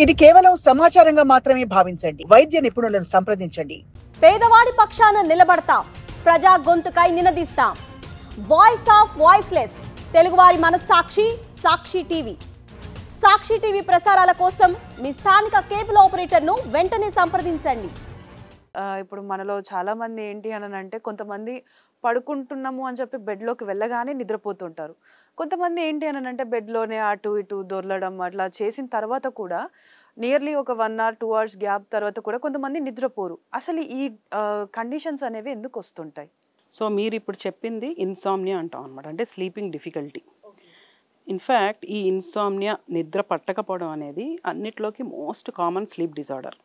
ఇది కేవలం సమాచారంగా మాత్రమే భావించండి. వైద్య నిపుణులను సంప్రదించండి. పేదవాడి పక్షాన నిలబడతాం, ప్రజా గొంతుకై నినదిస్తాం. వాయిస్ ఆఫ్ వాయిస్లెస్, తెలుగువారి మనస్సాక్షి, సాక్షి టీవీ. సాక్షి టీవీ ప్రసారాల కోసం మీ స్థానిక కేబుల్ ఆపరేటర్ను వెంటనే సంప్రదించండి. ఇప్పుడు మనలో చాలా మంది ఏంటి అని అంటే, కొంతమంది పడుకుంటున్నాము అని చెప్పి బెడ్లోకి వెళ్ళగానే నిద్రపోతుంటారు. కొంతమంది ఏంటి అని అంటే బెడ్లోనే అటు ఇటు దొర్లడం అట్లా చేసిన తర్వాత కూడా నియర్లీ ఒక 1 hour 2 hours గ్యాప్ తర్వాత కూడా కొంతమంది నిద్రపోరు. అసలు ఈ కండిషన్స్ అనేవి ఎందుకు వస్తుంటాయి? సో మీరు ఇప్పుడు చెప్పింది ఇన్సామ్నియా అంటాం అనమాట, అంటే స్లీపింగ్ డిఫికల్టీ. ఇన్ఫ్యాక్ట్ ఈ ఇన్సామ్నియా, నిద్ర పట్టకపోవడం అనేది అన్నిట్లోకి మోస్ట్ కామన్ స్లీప్ డిజార్డర్.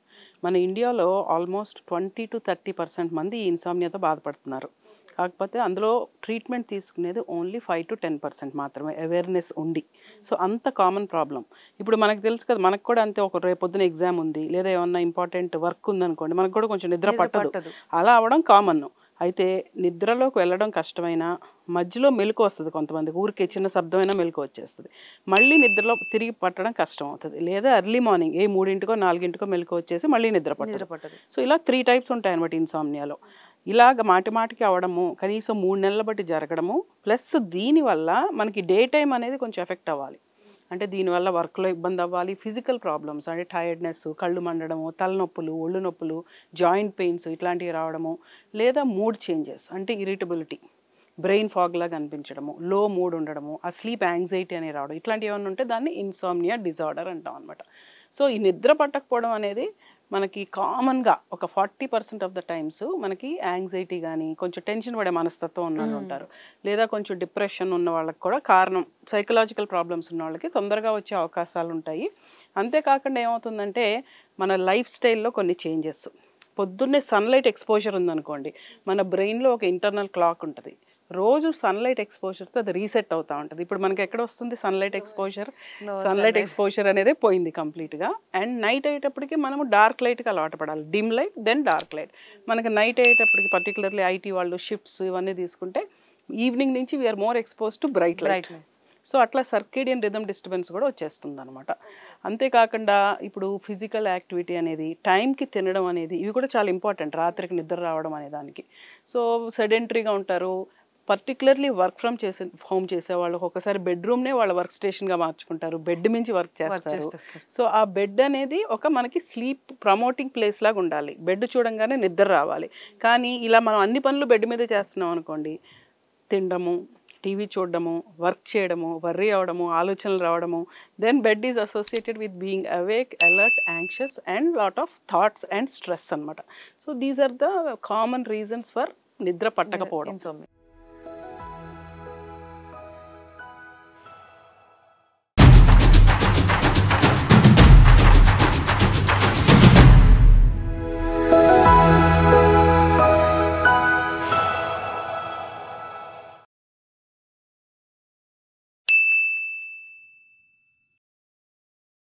మన ఇండియాలో ఆల్మోస్ట్ 20 to 30% మంది ఈ ఇన్సామ్నియాతో బాధపడుతున్నారు. కాకపోతే అందులో ట్రీట్మెంట్ తీసుకునేది ఓన్లీ 5 to 10% మాత్రమే, అవేర్నెస్ ఉండి. సో అంత కామన్ ప్రాబ్లం. ఇప్పుడు మనకు తెలుసు కదా, మనకు కూడా అంతే, ఒక రేపొద్దున ఎగ్జామ్ ఉంది లేదా ఏమన్నా ఇంపార్టెంట్ వర్క్ ఉందనుకోండి, మనకు కూడా కొంచెం నిద్ర పట్టదు. అలా అవ్వడం కామన్. అయితే నిద్రలోకి వెళ్ళడం కష్టమైనా మధ్యలో మెలకు వస్తుంది కొంతమందికి, ఊరికే చిన్న శబ్దమైనా మెలకు వచ్చేస్తుంది. మళ్ళీ నిద్రలో తిరిగి పట్టడం కష్టం అవుతుంది. లేదా ఎర్లీ మార్నింగ్ 3 4 మెలకు వచ్చేసి మళ్ళీ నిద్ర పట్టదు. సో ఇలా 3 types ఉంటాయి అనమాట ఇన్సామ్నియాలో. ఇలాగ మాటిమాటికి అవడము, కనీసం 3 నెలల బట్టి జరగడము, ప్లస్ దీనివల్ల మనకి డే టైం అనేది కొంచెం ఎఫెక్ట్ అవ్వాలి. అంటే దీనివల్ల వర్క్లో ఇబ్బంది అవ్వాలి, ఫిజికల్ ప్రాబ్లమ్స్ అంటే టైర్డ్నెస్, కళ్ళు మండడము, తలనొప్పులు, ఒళ్ళు నొప్పులు, జాయింట్ పెయిన్స్ ఇట్లాంటివి రావడము, లేదా మూడ్ చేంజెస్ అంటే ఇరిటబిలిటీ, బ్రెయిన్ ఫాగ్ లాగా అనిపించడము, లో మూడ్ ఉండడము, ఆ స్లీప్ యాంగ్జైటీ అని రావడం, ఇట్లాంటివి ఏమైనా ఉంటే దాన్ని ఇన్సామ్నియా డిజార్డర్ అంటాం అనమాట. సో ఈ నిద్ర పట్టకపోవడం అనేది మనకి కామన్గా ఒక 40% ఆఫ్ ద టైమ్స్ మనకి యాంగ్జైటీ కానీ, కొంచెం టెన్షన్ పడే మనస్తత్వం ఉన్న వాళ్ళు ఉంటారు, లేదా కొంచెం డిప్రెషన్ ఉన్న వాళ్ళకి కూడా కారణం, సైకలాజికల్ ప్రాబ్లమ్స్ ఉన్న వాళ్ళకి తొందరగా వచ్చే అవకాశాలు ఉంటాయి. అంతేకాకుండా ఏమవుతుందంటే మన లైఫ్ స్టైల్లో కొన్ని చేంజెస్. పొద్దున్నే సన్లైట్ ఎక్స్పోజర్ ఉందనుకోండి, మన బ్రెయిన్లో ఒక ఇంటర్నల్ క్లాక్ ఉంటుంది. రోజు సన్లైట్ ఎక్స్పోజర్తో అది రీసెట్ అవుతూ ఉంటుంది. ఇప్పుడు మనకి ఎక్కడ వస్తుంది సన్లైట్ ఎక్స్పోజర్? సన్లైట్ ఎక్స్పోజర్ అనేది పోయింది కంప్లీట్గా. అండ్ నైట్ అయ్యేటప్పటికి మనము డార్క్ లైట్కి అలవాటు పడాలి. Dim light then dark light. మనకి నైట్ అయ్యేటప్పటికి పర్టికులర్లీ ఐటీ వాళ్ళు షిఫ్ట్స్ ఇవన్నీ తీసుకుంటే ఈవినింగ్ నుంచి we are more expose to bright light. So అట్లా సర్కేడియన్ రిథమ్ డిస్టర్బెన్స్ కూడా వచ్చేస్తుంది అనమాట. అంతేకాకుండా ఇప్పుడు ఫిజికల్ యాక్టివిటీ అనేది, టైంకి తినడం అనేది, ఇవి కూడా చాలా ఇంపార్టెంట్ రాత్రికి నిద్ర రావడం అనే దానికి. సో సెడెంటరీగా ఉంటారు, పర్టికులర్లీ వర్క్ ఫ్రమ్ హోమ్ చేసే వాళ్ళు ఒక్కొక్కసారి బెడ్రూమ్నే వాళ్ళ వర్క్ స్టేషన్గా మార్చుకుంటారు, బెడ్ మించి వర్క్ చేస్తారు. సో ఆ బెడ్ అనేది ఒక మనకి స్లీప్ ప్రమోటింగ్ ప్లేస్ లాగా ఉండాలి. బెడ్ చూడంగానే నిద్ర రావాలి. కానీ ఇలా మనం అన్ని పనులు బెడ్ మీదే చేస్తున్నాం అనుకోండి, తినడము, టీవీ చూడడము, వర్క్ చేయడము, వర్రీ అవడము, ఆలోచనలు రావడము, then bed is associated with being awake, alert, anxious and lot of thoughts and stress అనమాట. So these are the common reasons for నిద్ర పట్టకపోవడం.